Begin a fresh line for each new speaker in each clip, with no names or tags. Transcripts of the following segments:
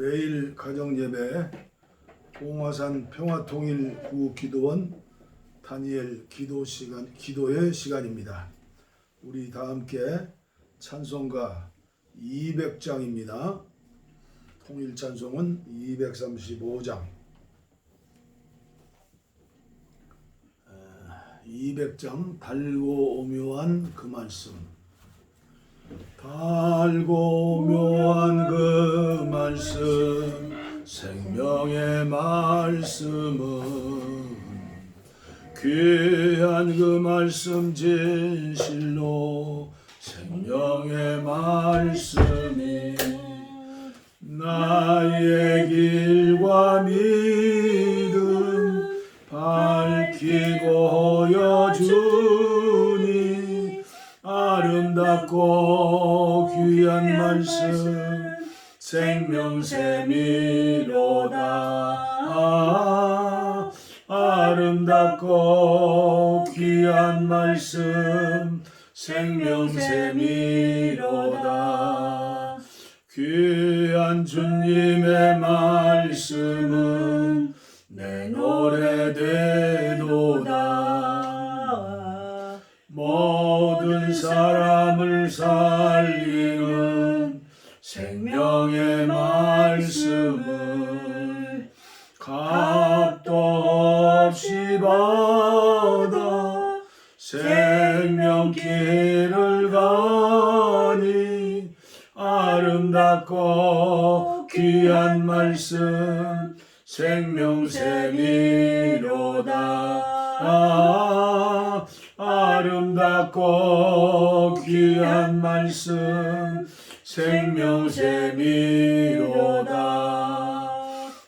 매일 가정예배 봉화산 평화통일구기도원 다니엘 기도의 시간입니다. 우리 다 함께 찬송가 200장입니다. 통일 찬송은 235장. 200장 달고 오묘한 그 말씀. 달고 묘한 그 말씀, 생명의 말씀은 귀한 그 말씀 진실로 생명의 말씀이 나의 길과 믿음 밝히고 보여주니 아름답고 귀한 말씀 생명샘이로다. 아름답고 귀한 말씀 생명샘이로다. 귀한 주님의 말씀은 내 노래 되도다. 모든 사람을 살리는 생명의 말씀을 값도 없이 받아 생명길을 가니 아름답고 귀한 말씀 생명샘이로다. 아름답고 귀한 말씀 생명샘이로다.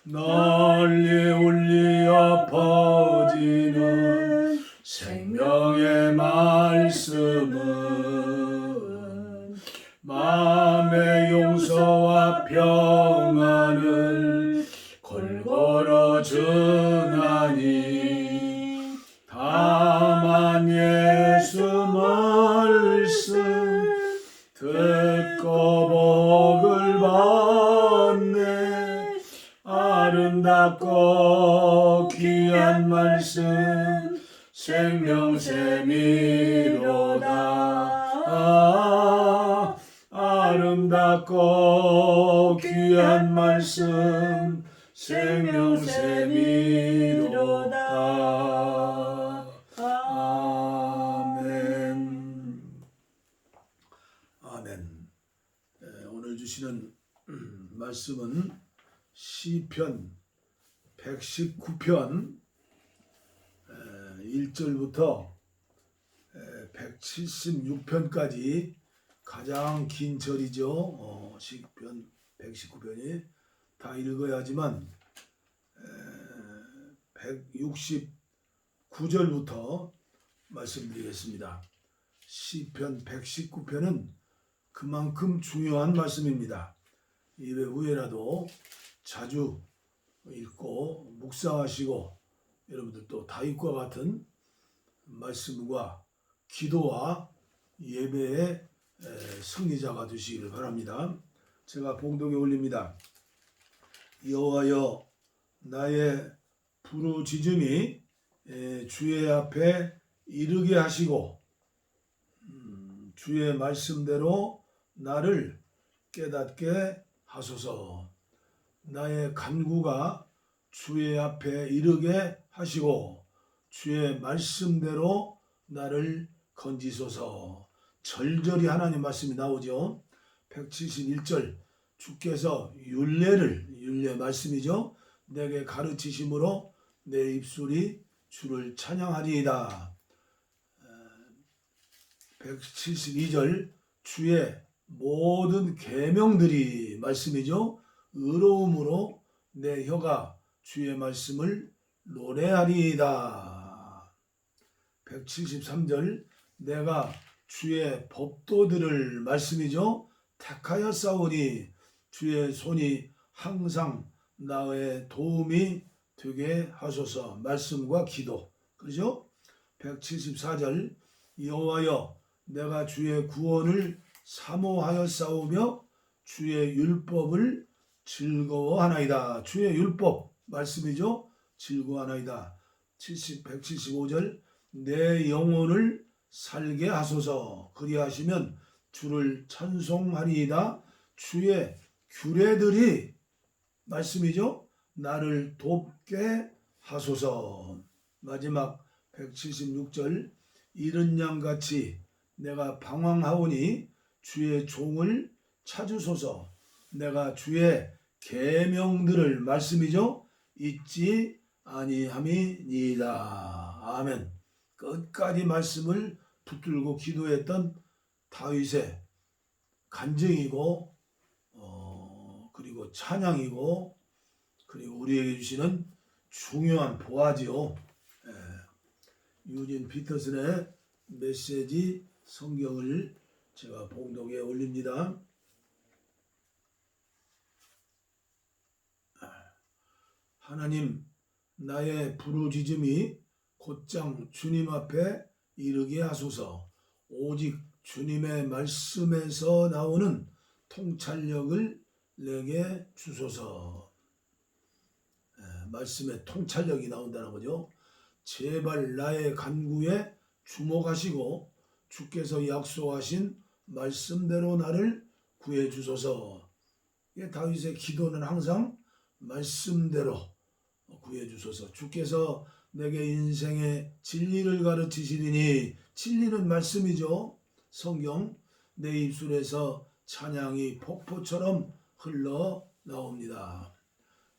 널리 울리어 퍼지는 생명의 말씀은 마음의 용서와 평안을 골고루 전하니 다만 예수 말씀 듣고 복을 받네. 아름답고 귀한 말씀 생명샘이로다. 아름답고 귀한 말씀 생명샘이로다. 아멘. 아멘. 오늘 주시는 말씀은 시편 119편 1절부터 176편까지 가장 긴 절이죠. 시편 119편이 다 읽어야 하지만 169절부터 말씀드리겠습니다. 시편 119편은 그만큼 중요한 말씀입니다. 예배 후에라도 자주 읽고 묵상하시고 여러분들도 다윗과 같은 말씀과 기도와 예배의 승리자가 되시기를 바랍니다. 제가 봉독에 올립니다. 여호와여 나의 부르짖음이 주의 앞에 이르게 하시고 주의 말씀대로 나를 깨닫게 하소서. 나의 간구가 주의 앞에 이르게 하시고 주의 말씀대로 나를 건지소서. 절절히 하나님 말씀이 나오죠. 171절 주께서 율례 말씀이죠. 내게 가르치심으로 내 입술이 주를 찬양하리이다. 172절 주의 모든 계명들이 말씀이죠. 의로움으로 내 혀가 주의 말씀을 노래하리이다. 173절 내가 주의 법도들을 말씀이죠. 택하여 싸우니 주의 손이 항상 나의 도움이 되게 하소서. 말씀과 기도. 그렇죠? 174절 여호와여 내가 주의 구원을 사모하여 싸우며 주의 율법을 즐거워하나이다. 주의 율법 말씀이죠. 즐거워하나이다. 175절 내 영혼을 살게 하소서. 그리하시면 주를 찬송하리이다. 주의 규례들이 말씀이죠. 나를 돕게 하소서. 마지막 176절 이른 양같이 내가 방황하오니 주의 종을 찾으소서. 내가 주의 계명들을 말씀이죠. 잊지 아니함이니이다. 아멘. 끝까지 말씀을 붙들고 기도했던 다윗의 간증이고 그리고 찬양이고 그리고 우리에게 주시는 중요한 보화지요. 유진 피터슨의 메시지 성경을 제가 봉독에 올립니다. 하나님 나의 부르짖음이 곧장 주님 앞에 이르게 하소서. 오직 주님의 말씀에서 나오는 통찰력을 내게 주소서. 말씀에 통찰력이 나온다는 거죠. 제발 나의 간구에 주목하시고 주께서 약속하신 말씀대로 나를 구해 주소서. 다윗의 기도는 항상 말씀대로 구해 주소서. 주께서 내게 인생의 진리를 가르치시리니 진리는 말씀이죠. 성경 내 입술에서 찬양이 폭포처럼 흘러 나옵니다.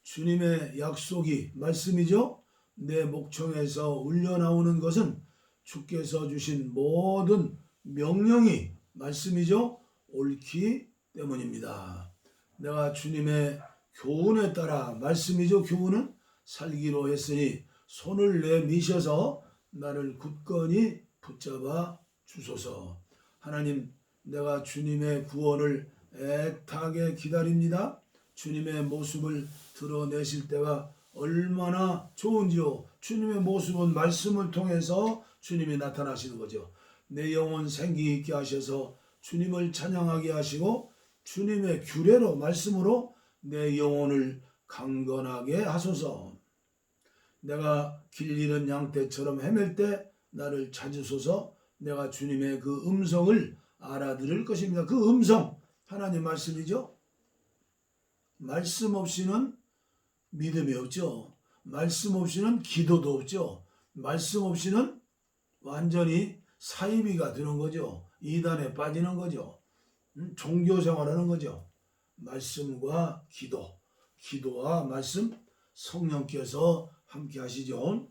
주님의 약속이 말씀이죠. 내 목청에서 울려나오는 것은 주께서 주신 모든 명령이 말씀이죠. 옳기 때문입니다. 내가 주님의 교훈에 따라 말씀이죠. 교훈은 살기로 했으니 손을 내미셔서 나를 굳건히 붙잡아 주소서. 하나님 내가 주님의 구원을 애타게 기다립니다. 주님의 모습을 드러내실 때가 얼마나 좋은지요. 주님의 모습은 말씀을 통해서 주님이 나타나시는 거죠. 내 영혼 생기 있게 하셔서 주님을 찬양하게 하시고 주님의 규례로 말씀으로 내 영혼을 강건하게 하소서. 내가 길 잃은 양떼처럼 헤맬 때 나를 찾으소서. 내가 주님의 그 음성을 알아들을 것입니다. 그 음성 하나님 말씀이죠. 말씀 없이는 믿음이 없죠. 말씀 없이는 기도도 없죠. 말씀 없이는 완전히 사이비가 되는 거죠. 이단에 빠지는 거죠. 종교 생활하는 거죠. 말씀과 기도, 기도와 말씀 성령께서 함께 하시죠.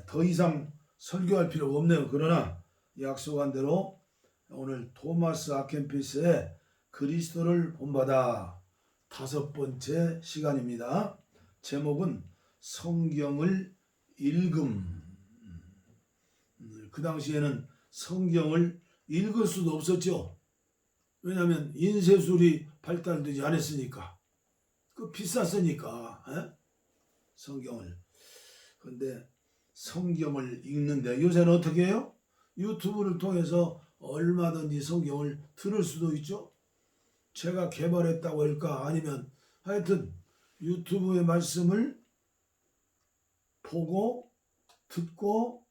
더 이상 설교할 필요가 없네요. 그러나 약속한 대로 오늘 토마스 아켄피스의 그리스도를 본받아 5번째 시간입니다. 제목은 성경을 읽음. 그 당시에는 성경을 읽을 수도 없었죠. 왜냐하면 인쇄술이 발달되지 않았으니까. 그 비쌌으니까 성경을. 그런데 성경을 읽는데 요새는 어떻게 해요? 유튜브를 통해서 얼마든지 성경을 들을 수도 있죠. 제가 개발했다고 할까 아니면 하여튼 유튜브의 말씀을 보고 듣고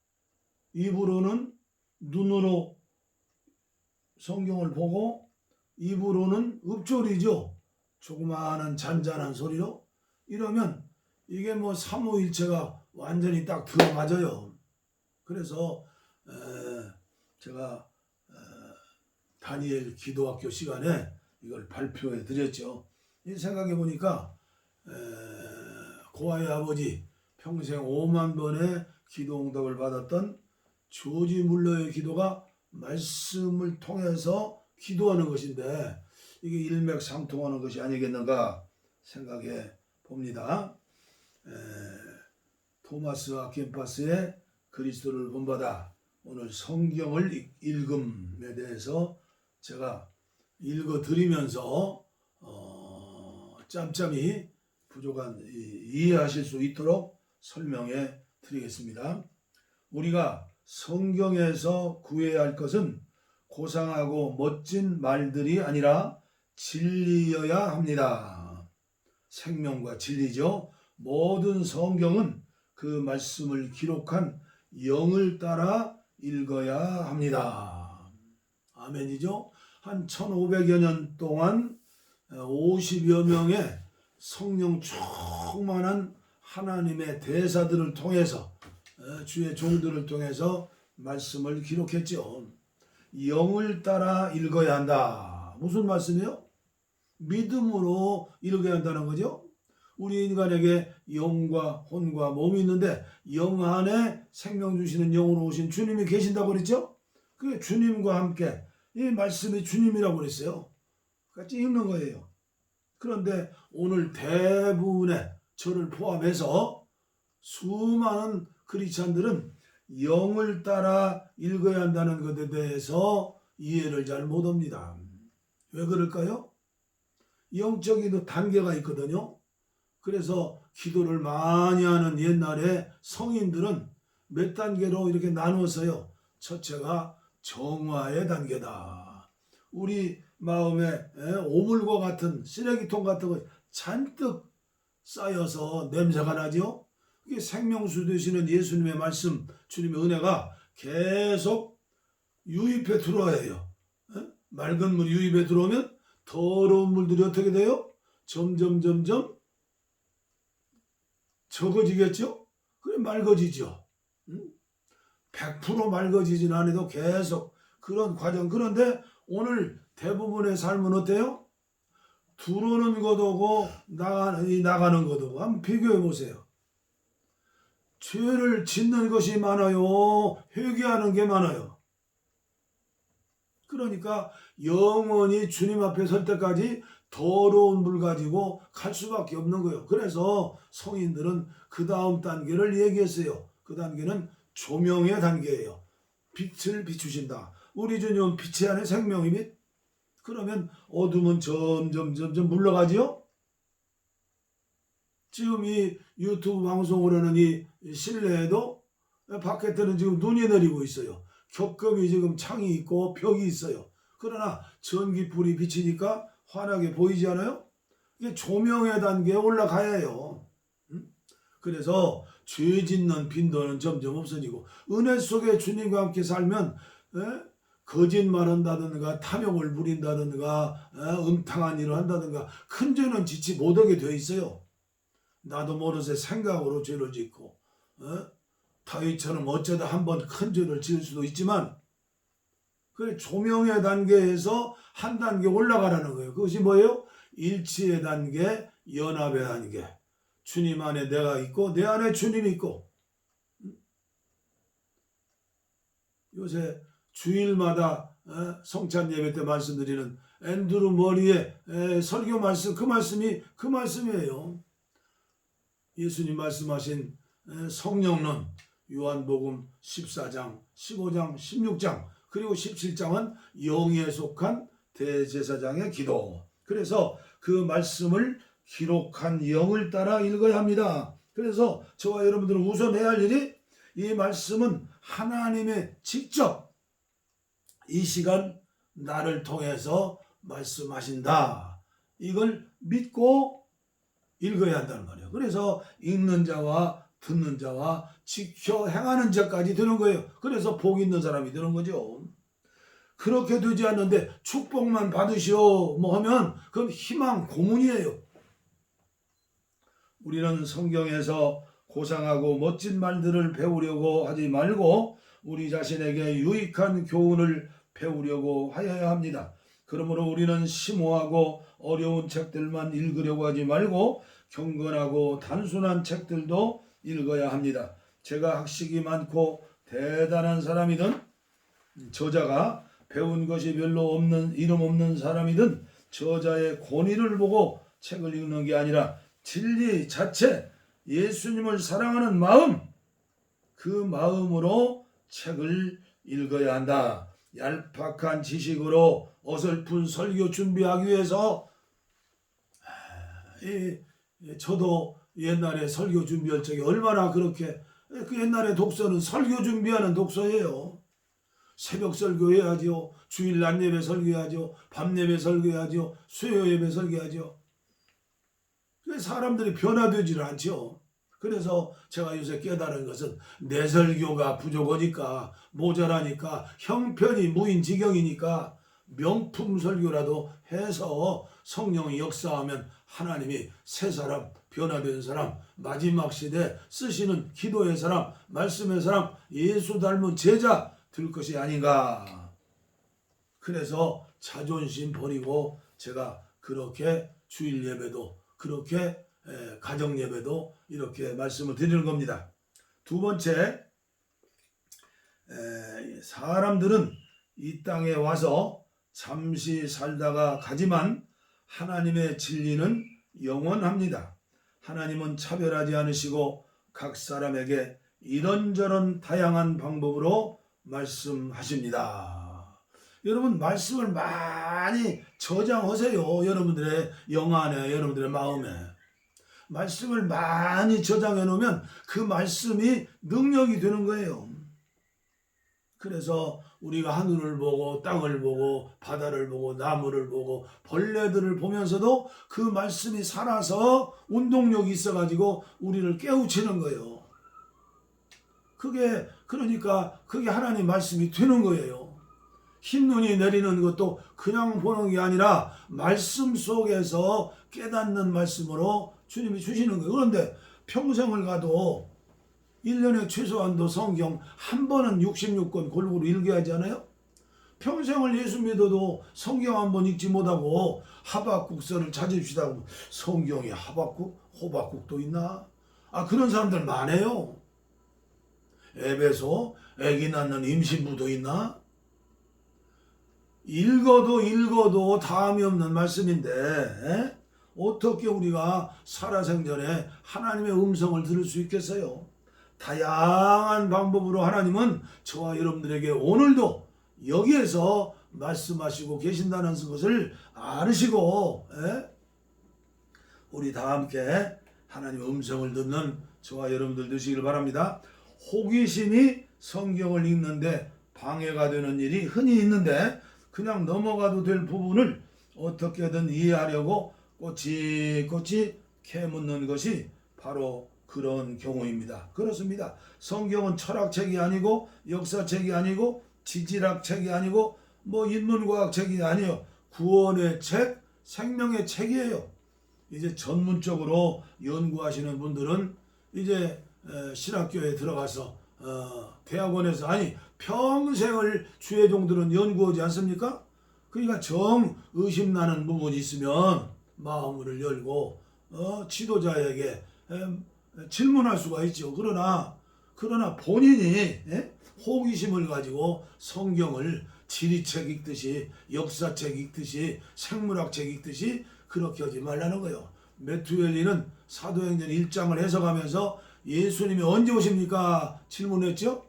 입으로는 눈으로 성경을 보고 입으로는 읊조리죠. 조그마한 잔잔한 소리로. 이러면 이게 뭐 삼위일체가 완전히 딱 들어맞아요. 그래서 제가 다니엘 기도학교 시간에 이걸 발표해 드렸죠. 생각해 보니까 고아의 아버지 평생 5만 번의 기도 응답을 받았던 조지 물러의 기도가 말씀을 통해서 기도하는 것인데 이게 일맥상통하는 것이 아니겠는가 생각해 봅니다. 토마스 아켄파스의 그리스도를 본받아 오늘 성경을 읽음에 대해서 제가 읽어드리면서 짬짬이 부족한 이해하실 수 있도록 설명해 드리겠습니다. 우리가 성경에서 구해야 할 것은 고상하고 멋진 말들이 아니라 진리여야 합니다. 생명과 진리죠. 모든 성경은 그 말씀을 기록한 영을 따라 읽어야 합니다. 아멘이죠. 한 1500여 년 동안 50여 명의 성령 충만한 하나님의 대사들을 통해서 주의 종들을 통해서 말씀을 기록했죠. 영을 따라 읽어야 한다. 무슨 말씀이요? 믿음으로 읽어야 한다는 거죠. 우리 인간에게 영과 혼과 몸이 있는데 영 안에 생명 주시는 영으로 오신 주님이 계신다고 그랬죠. 그게 주님과 함께 이 말씀이 주님이라고 그랬어요. 같이 읽는 거예요. 그런데 오늘 대부분의 저를 포함해서 수많은 크리스찬들은 영을 따라 읽어야 한다는 것에 대해서 이해를 잘 못합니다. 왜 그럴까요? 영적인 단계가 있거든요. 그래서 기도를 많이 하는 옛날에 성인들은 몇 단계로 이렇게 나누었어요. 첫째가 정화의 단계다. 우리 마음에 오물과 같은 쓰레기통 같은 거 잔뜩 쌓여서 냄새가 나죠. 이게 생명수 되시는 예수님의 말씀, 주님의 은혜가 계속 유입해 들어와야 해요. 맑은 물 유입해 들어오면 더러운 물들이 어떻게 돼요? 점점 적어지겠죠? 그래 맑아지죠. 100% 맑아지진 않아도 계속 그런 과정. 그런데 오늘 대부분의 삶은 어때요? 들어오는 것하고 나가는 것하고 한번 비교해 보세요. 죄를 짓는 것이 많아요. 회개하는 게 많아요. 그러니까 영원히 주님 앞에 설 때까지 더러운 물 가지고 갈 수밖에 없는 거예요. 그래서 성인들은 그 다음 단계를 얘기했어요. 그 단계는 조명의 단계예요. 빛을 비추신다. 우리 주님은 빛이 안에 생명이 빛. 그러면 어둠은 점점 물러가지요. 지금 이 유튜브 방송을 하는 이 실내에도 바깥에는 지금 눈이 내리고 있어요. 겹겹이 지금 창이 있고 벽이 있어요. 그러나 전기불이 비치니까 환하게 보이지 않아요? 이게 조명의 단계에 올라가야 해요. 그래서 죄 짓는 빈도는 점점 없어지고 은혜 속에 주님과 함께 살면 거짓말한다든가 탐욕을 부린다든가 음탕한 일을 한다든가 큰 죄는 짓지 못하게 되어 있어요. 나도 모르게 생각으로 죄를 짓고 다윗처럼 어쩌다 한번 큰 죄를 지을 수도 있지만 그 조명의 단계에서 한 단계 올라가라는 거예요. 그것이 뭐예요? 일치의 단계, 연합의 단계. 주님 안에 내가 있고 내 안에 주님이 있고. 요새 주일마다 성찬 예배 때 말씀드리는 앤드루 머리의 설교 말씀, 그 말씀이에요. 예수님 말씀하신 성령론, 요한복음 14장, 15장, 16장, 그리고 17장은 영에 속한 대제사장의 기도. 그래서 그 말씀을 기록한 영을 따라 읽어야 합니다. 그래서 저와 여러분들은 우선 해야 할 일이 이 말씀은 하나님의 직접 이 시간 나를 통해서 말씀하신다. 이걸 믿고 읽어야 한다는 말이에요. 그래서 읽는 자와 듣는 자와 지켜 행하는 자까지 되는 거예요. 그래서 복 있는 사람이 되는 거죠. 그렇게 되지 않는데 축복만 받으시오 하면 그건 희망 고문이에요. 우리는 성경에서 고상하고 멋진 말들을 배우려고 하지 말고 우리 자신에게 유익한 교훈을 배우려고 하여야 합니다. 그러므로 우리는 심오하고 어려운 책들만 읽으려고 하지 말고 경건하고 단순한 책들도 읽어야 합니다. 제가 학식이 많고 대단한 사람이든 저자가 배운 것이 별로 없는 이름 없는 사람이든 저자의 권위를 보고 책을 읽는 게 아니라 진리 자체, 예수님을 사랑하는 마음, 그 마음으로 책을 읽어야 한다. 얄팍한 지식으로 어설픈 설교 준비하기 위해서 저도 옛날에 설교 준비할 적에 얼마나 그렇게 그 옛날에 독서는 설교 준비하는 독서예요. 새벽 설교 해야지요. 주일 낮 예배 설교하죠. 밤 예배 설교하죠. 수요 예배 설교하죠. 사람들이 변화되지를 않죠. 그래서 제가 요새 깨달은 것은 내 설교가 부족하니까, 모자라니까, 형편이 무인지경이니까 명품 설교라도 해서 성령이 역사하면 하나님이 새 사람, 변화된 사람, 마지막 시대 쓰시는 기도의 사람, 말씀의 사람, 예수 닮은 제자 될 것이 아닌가. 그래서 자존심 버리고 제가 그렇게 주일 예배도, 그렇게 가정 예배도 이렇게 말씀을 드리는 겁니다. 두 번째, 사람들은 이 땅에 와서 잠시 살다가 가지만 하나님의 진리는 영원합니다. 하나님은 차별하지 않으시고 각 사람에게 이런저런 다양한 방법으로 말씀하십니다. 여러분, 말씀을 많이 저장하세요. 여러분들의 영안에, 여러분들의 마음에. 말씀을 많이 저장해 놓으면 그 말씀이 능력이 되는 거예요. 그래서 우리가 하늘을 보고 땅을 보고 바다를 보고 나무를 보고 벌레들을 보면서도 그 말씀이 살아서 운동력이 있어가지고 우리를 깨우치는 거예요. 그러니까 그게 하나님 말씀이 되는 거예요. 흰눈이 내리는 것도 그냥 보는 게 아니라 말씀 속에서 깨닫는 말씀으로 주님이 주시는 거예요. 그런데 평생을 가도 1년에 최소한도 성경 한 번은 66권 골고루 읽어야 하지 않아요? 평생을 예수 믿어도 성경 한 번 읽지 못하고 하박국서를 찾읍시다. 성경에 하박국, 호박국도 있나? 그런 사람들 많아요. 에베소, 아기 낳는 임신부도 있나? 읽어도 다음이 없는 말씀인데 어떻게 우리가 살아생전에 하나님의 음성을 들을 수 있겠어요? 다양한 방법으로 하나님은 저와 여러분들에게 오늘도 여기에서 말씀하시고 계신다는 것을 알으시고 우리 다 함께 하나님의 음성을 듣는 저와 여러분들 되시길 바랍니다. 호기심이 성경을 읽는데 방해가 되는 일이 흔히 있는데 그냥 넘어가도 될 부분을 어떻게든 이해하려고 꼬치꼬치 캐묻는 것이 바로 그런 경우입니다. 그렇습니다. 성경은 철학책이 아니고 역사책이 아니고 지질학책이 아니고 인문과학책이 아니에요. 구원의 책, 생명의 책이에요. 이제 전문적으로 연구하시는 분들은 이제 신학교에 들어가서 대학원에서 평생을 주의 종들은 연구하지 않습니까? 그러니까 의심나는 부분이 있으면 마음을 열고 지도자에게 질문할 수가 있죠. 그러나 본인이 호기심을 가지고 성경을 지리책 읽듯이 역사책 읽듯이 생물학책 읽듯이 그렇게 하지 말라는 거예요. 메투엘리는 사도행전 1장을 해석하면서 예수님이 언제 오십니까? 질문했죠.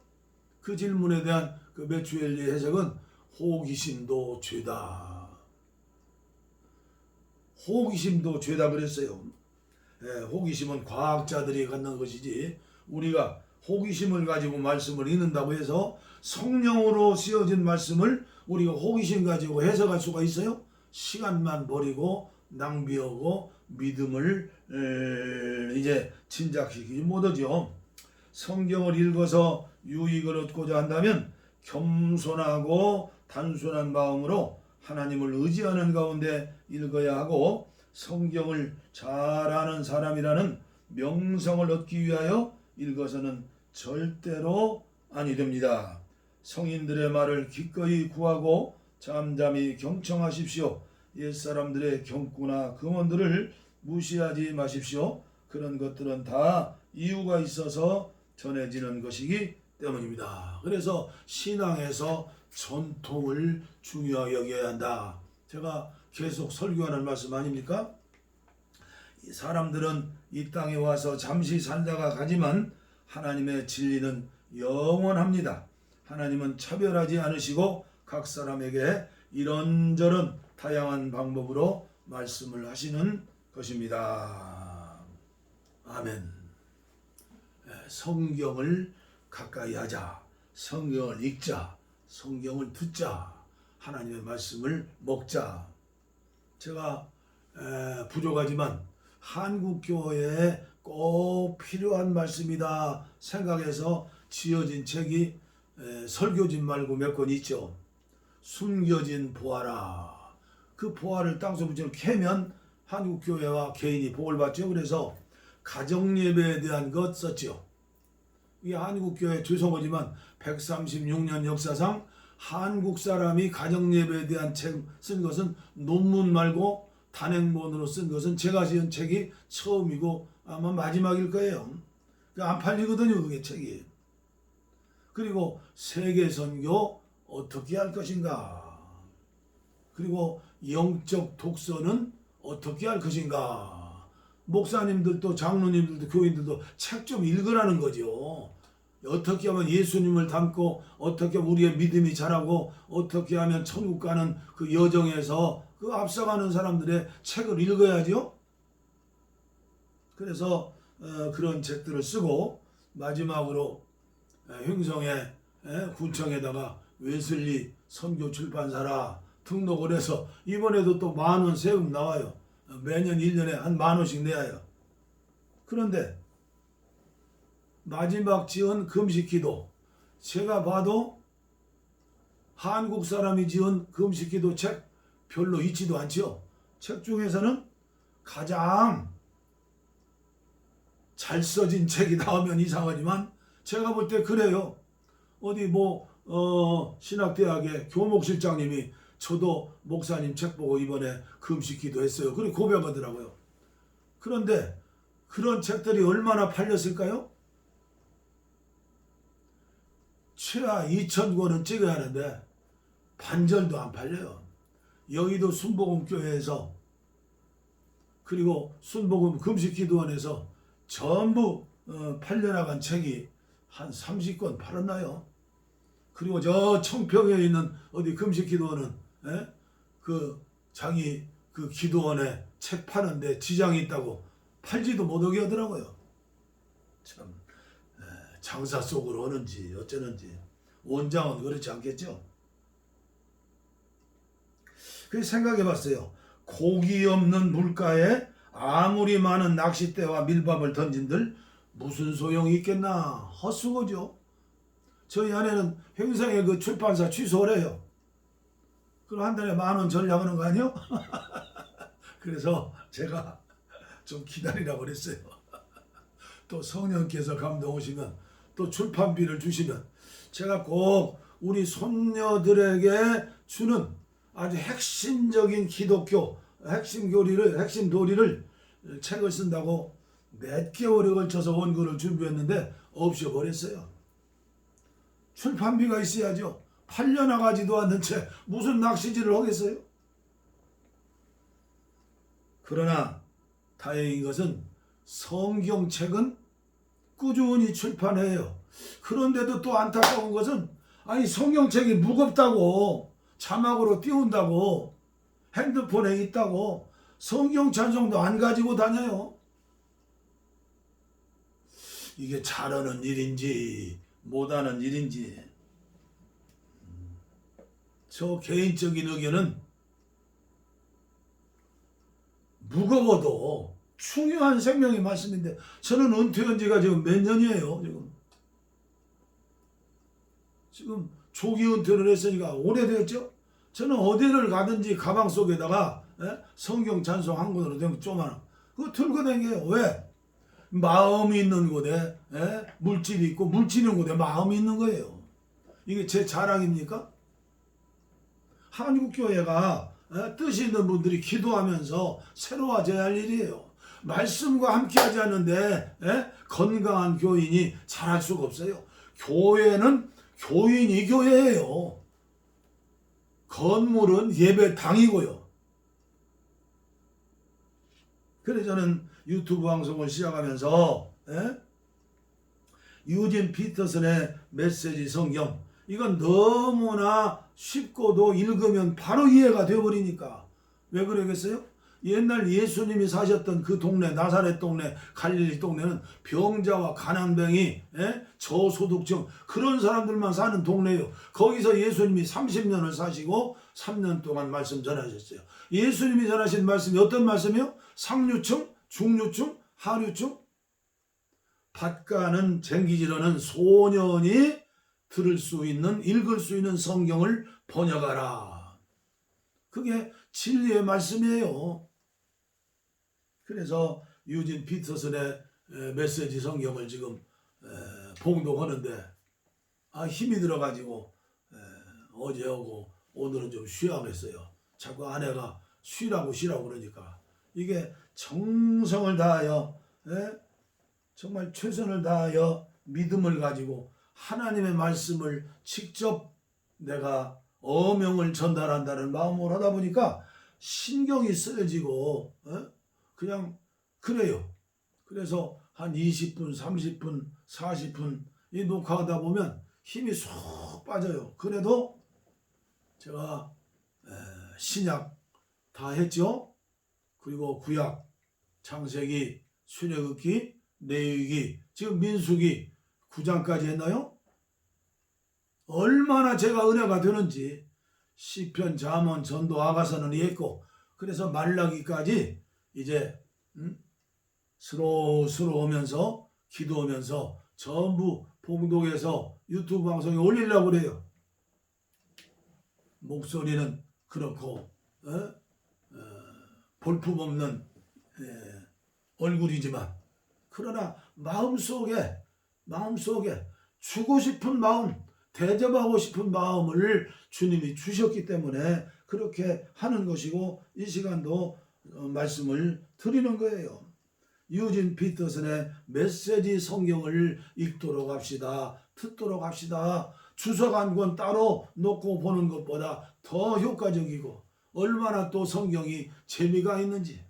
그 질문에 대한 그 메투엘리 해석은 호기심도 죄다. 호기심도 죄다 그랬어요. 호기심은 과학자들이 갖는 것이지 우리가 호기심을 가지고 말씀을 읽는다고 해서 성령으로 쓰여진 말씀을 우리가 호기심 가지고 해석할 수가 있어요? 시간만 버리고 낭비하고 믿음을 이제 진작시키지 못하죠. 성경을 읽어서 유익을 얻고자 한다면 겸손하고 단순한 마음으로 하나님을 의지하는 가운데 읽어야 하고 성경을 잘 아는 사람이라는 명성을 얻기 위하여 읽어서는 절대로 아니 됩니다. 성인들의 말을 기꺼이 구하고 잠잠히 경청하십시오. 옛사람들의 경구나 금언들을 무시하지 마십시오. 그런 것들은 다 이유가 있어서 전해지는 것이기 때문입니다. 그래서 신앙에서 전통을 중요하게 여겨야 한다. 제가 계속 설교하는 말씀 아닙니까? 사람들은 이 땅에 와서 잠시 살다가 가지만 하나님의 진리는 영원합니다. 하나님은 차별하지 않으시고 각 사람에게 이런저런 다양한 방법으로 말씀을 하시는 것입니다. 아멘. 성경을 가까이 하자. 성경을 읽자. 성경을 듣자. 하나님의 말씀을 먹자. 제가 부족하지만 한국교회에 꼭 필요한 말씀이다 생각해서 지어진 책이 설교집 말고 몇 권 있죠. 숨겨진 보화라. 그 보화를 땅속부처럼 캐면 한국교회와 개인이 복을 받죠. 그래서 가정예배에 대한 것 썼죠. 이 한국교회 죄송하지만 136년 역사상 한국 사람이 가정예배에 대한 책 쓴 것은 논문 말고 단행본으로 쓴 것은 제가 지은 책이 처음이고 아마 마지막일 거예요. 안 팔리거든요, 그게 책이. 그리고 세계선교 어떻게 할 것인가. 그리고 영적 독서는 어떻게 할 것인가. 목사님들도 장로님들도 교인들도 책 좀 읽으라는 거죠. 어떻게 하면 예수님을 닮고 어떻게 하면 우리의 믿음이 자라고 어떻게 하면 천국 가는 그 여정에서 그 앞서가는 사람들의 책을 읽어야죠. 그래서 그런 책들을 쓰고 마지막으로 횡성의 군청에다가 웨슬리 선교 출판사라 등록을 해서 이번에도 또 10,000원 세금 나와요. 매년 1년에 한 10,000원씩 내야 해요. 그런데 마지막 지은 금식기도 제가 봐도 한국 사람이 지은 금식기도 책 별로 있지도 않죠. 책 중에서는 가장 잘 써진 책이 나오면 이상하지만 제가 볼 때 그래요. 어디 신학대학의 교목실장님이 저도 목사님 책 보고 이번에 금식기도 했어요. 그렇게 고백하더라고요. 그런데 그런 책들이 얼마나 팔렸을까요? 최하 2,000권은 찍어야 하는데 반절도 안 팔려요. 여의도 순복음교회에서 그리고 순복음 금식기도원에서 전부 팔려나간 책이 한 30권 팔았나요? 그리고 저 청평에 있는 어디 금식기도원은 그 자기 그 기도원에 책 파는데 지장이 있다고 팔지도 못하게 하더라고요. 참 장사 속으로 오는지 어쩌는지 원장은 그렇지 않겠죠. 그래서 생각해 봤어요. 고기 없는 물가에 아무리 많은 낚싯대와 밀밥을 던진들 무슨 소용이 있겠나. 헛수고죠. 저희 아내는 횡성의 그 출판사 취소를 해요. 그럼 한 달에 10,000원 전략하는 거 아니요? 그래서 제가 좀 기다리라고 그랬어요. 또 성령께서 감동 오시면 또 출판비를 주시면 제가 꼭 우리 손녀들에게 주는 아주 핵심적인 기독교 핵심 도리를 책을 쓴다고 몇 개월에 걸쳐서 원고를 준비했는데 없애버렸어요. 출판비가 있어야죠. 팔려나가지도 않는 채 무슨 낚시질을 하겠어요? 그러나 다행인 것은 성경책은 꾸준히 출판해요. 그런데도 또 안타까운 것은 성경책이 무겁다고 자막으로 띄운다고 핸드폰에 있다고 성경 찬송도 안 가지고 다녀요. 이게 잘하는 일인지 못하는 일인지 저 개인적인 의견은 무거워도 중요한 생명의 말씀인데 저는 은퇴한 지가 지금 몇 년이에요. 지금 조기 은퇴를 했으니까 오래됐죠. 저는 어디를 가든지 가방 속에다가 성경 찬송 한 권으로 된 조그마한 그거 들고 다녀요. 왜? 마음이 있는 곳에 물질이 있고 물질이 있는 곳에 마음이 있는 거예요. 이게 제 자랑입니까? 한국교회가 뜻이 있는 분들이 기도하면서 새로워져야 할 일이에요. 말씀과 함께하지 않는데 건강한 교인이 잘할 수가 없어요. 교회는 교인이 교회예요. 건물은 예배당이고요. 그래서 저는 유튜브 방송을 시작하면서 유진 피터슨의 메시지 성경 이건 너무나 쉽고도 읽으면 바로 이해가 되어버리니까 왜 그러겠어요? 옛날 예수님이 사셨던 그 동네, 나사렛 동네, 갈릴리 동네는 병자와 가난뱅이, 저소득층 그런 사람들만 사는 동네예요. 거기서 예수님이 30년을 사시고 3년 동안 말씀 전하셨어요. 예수님이 전하신 말씀이 어떤 말씀이요? 상류층, 중류층, 하류층, 밭가는 쟁기지르는 소년이 들을 수 있는, 읽을 수 있는 성경을 번역하라. 그게 진리의 말씀이에요. 그래서 유진 피터슨의 메시지 성경을 지금 봉독하는데 힘이 들어가지고 어제 하고 오늘은 좀 쉬어야겠어요. 자꾸 아내가 쉬라고 그러니까 이게 정성을 다하여 정말 최선을 다하여 믿음을 가지고 하나님의 말씀을 직접 내가 어명을 전달한다는 마음으로 하다 보니까 신경이 쓰여지고 그냥 그래요. 그래서 한 20분, 30분, 40분 이 녹화하다 보면 힘이 쏙 빠져요. 그래도 제가 신약 다 했죠. 그리고 구약, 창세기, 출애굽기, 레위기, 지금 민수기 9장까지 했나요? 얼마나 제가 은혜가 되는지 시편, 잠언, 전도, 아가서는 했고 그래서 말라기까지 이제 스로스로하면서 기도하면서 전부 봉독해서 유튜브 방송에 올리려고 그래요. 목소리는 그렇고 볼품없는 얼굴이지만 그러나 마음속에 주고 싶은 마음, 대접하고 싶은 마음을 주님이 주셨기 때문에 그렇게 하는 것이고 이 시간도 말씀을 드리는 거예요. 유진 피터슨의 메시지 성경을 읽도록 합시다. 듣도록 합시다. 주석 한 권 따로 놓고 보는 것보다 더 효과적이고 얼마나 또 성경이 재미가 있는지.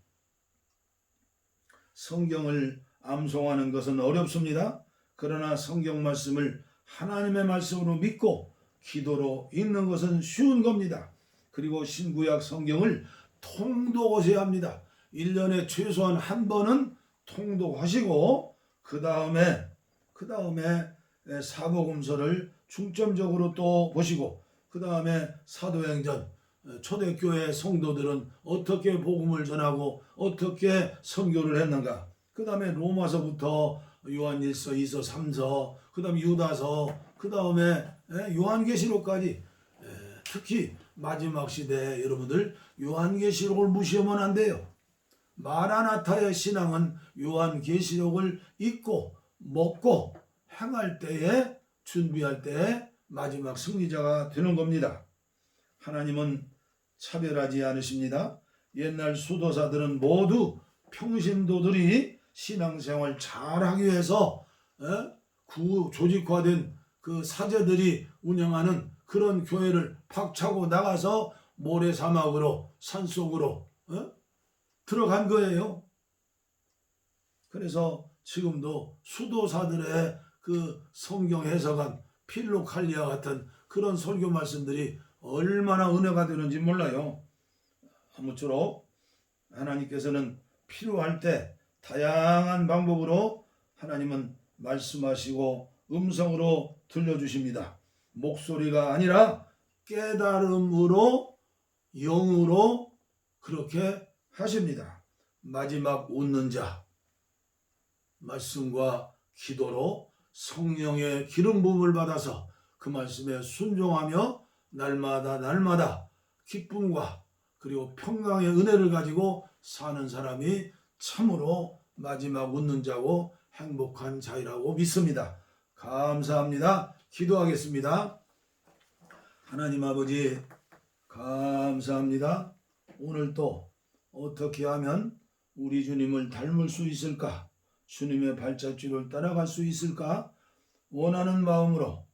성경을 암송하는 것은 어렵습니다. 그러나 성경 말씀을 하나님의 말씀으로 믿고 기도로 읽는 것은 쉬운 겁니다. 그리고 신구약 성경을 통독하셔야 합니다. 1년에 최소한 한 번은 통독하시고 그 다음에 사복음서를 중점적으로 또 보시고 그 다음에 사도행전, 초대교회 성도들은 어떻게 복음을 전하고 어떻게 선교를 했는가, 그 다음에 로마서부터 요한일서, 2서, 3서, 그 다음에 유다서, 그 다음에 요한계시록까지, 특히 마지막 시대에 여러분들 요한계시록을 무시하면 안 돼요. 마라나타의 신앙은 요한계시록을 읽고 먹고 행할 때에, 준비할 때에 마지막 승리자가 되는 겁니다. 하나님은 차별하지 않으십니다. 옛날 수도사들은 모두 평신도들이 신앙생활 잘하기 위해서 조직화된 그 사제들이 운영하는 그런 교회를 박차고 나가서 모래사막으로 산속으로 들어간 거예요. 그래서 지금도 수도사들의 그 성경 해석한 필로칼리아 같은 그런 설교 말씀들이 얼마나 은혜가 되는지 몰라요. 아무쪼록 하나님께서는 필요할 때 다양한 방법으로 하나님은 말씀하시고 음성으로 들려주십니다. 목소리가 아니라 깨달음으로, 영으로 그렇게 하십니다. 마지막 웃는 자, 말씀과 기도로 성령의 기름 부음을 받아서 그 말씀에 순종하며 날마다 기쁨과 그리고 평강의 은혜를 가지고 사는 사람이 참으로 마지막 웃는 자고 행복한 자이라고 믿습니다. 감사합니다. 기도하겠습니다. 하나님 아버지 감사합니다. 오늘 또 어떻게 하면 우리 주님을 닮을 수 있을까? 주님의 발자취를 따라갈 수 있을까? 원하는 마음으로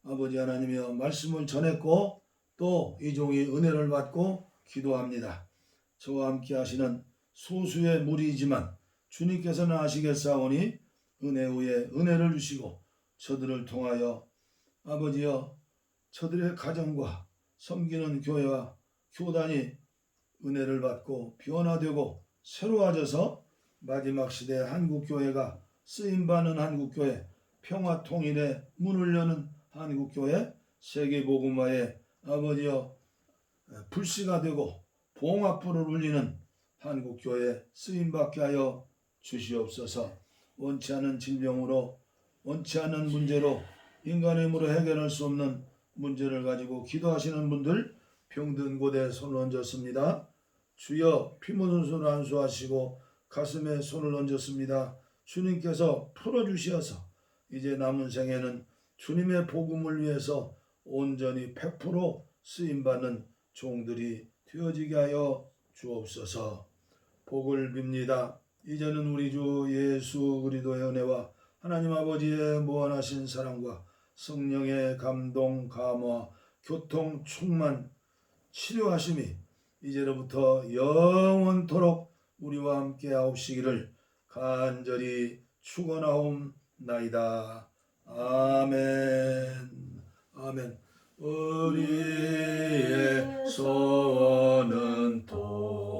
아버지 하나님의 말씀을 전했고 또 이 종이 은혜를 받고 기도합니다. 저와 함께 하시는 소수의 무리이지만 주님께서는 아시겠사오니 은혜 위에 은혜를 주시고 저들을 통하여 아버지여 저들의 가정과 섬기는 교회와 교단이 은혜를 받고 변화되고 새로워져서 마지막 시대 한국교회가 쓰임받는 한국교회, 평화통일의 문을 여는 한국교회, 세계복음화의 아버지여 불씨가 되고 봉합불을 울리는 한국교회 쓰임받게 하여 주시옵소서. 원치 않은 질병으로, 원치 않은 문제로, 인간의 힘으로 해결할 수 없는 문제를 가지고 기도하시는 분들 병든 곳에 손을 얹었습니다. 주여, 피 묻은 손을 안수하시고 가슴에 손을 얹었습니다. 주님께서 풀어주시어서 이제 남은 생에는 주님의 복음을 위해서 온전히 100% 쓰임받는 종들이 되어지게 하여 주옵소서. 복을 빕니다. 이제는 우리 주 예수 그리스도의 은혜와 하나님 아버지의 무한하신 사랑과 성령의 감동, 감화, 교통, 충만, 치료하심이 이제로부터 영원토록 우리와 함께 하옵시기를 간절히 축원하옵나이다. 아멘. 아멘. 우리의 소원은 통일,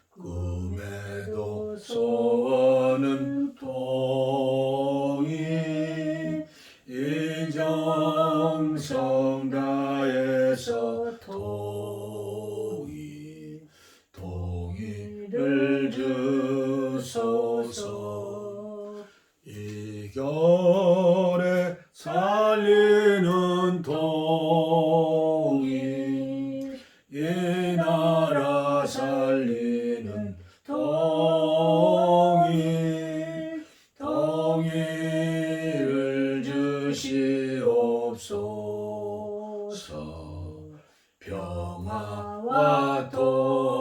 꿈에도 소원은 통일, 이정성 다해서 통일, 통일을 주소서. 이 겨울에 살리는 통일, 이 나라 살리는 통일, 통일을 주시옵소서. 평화와 통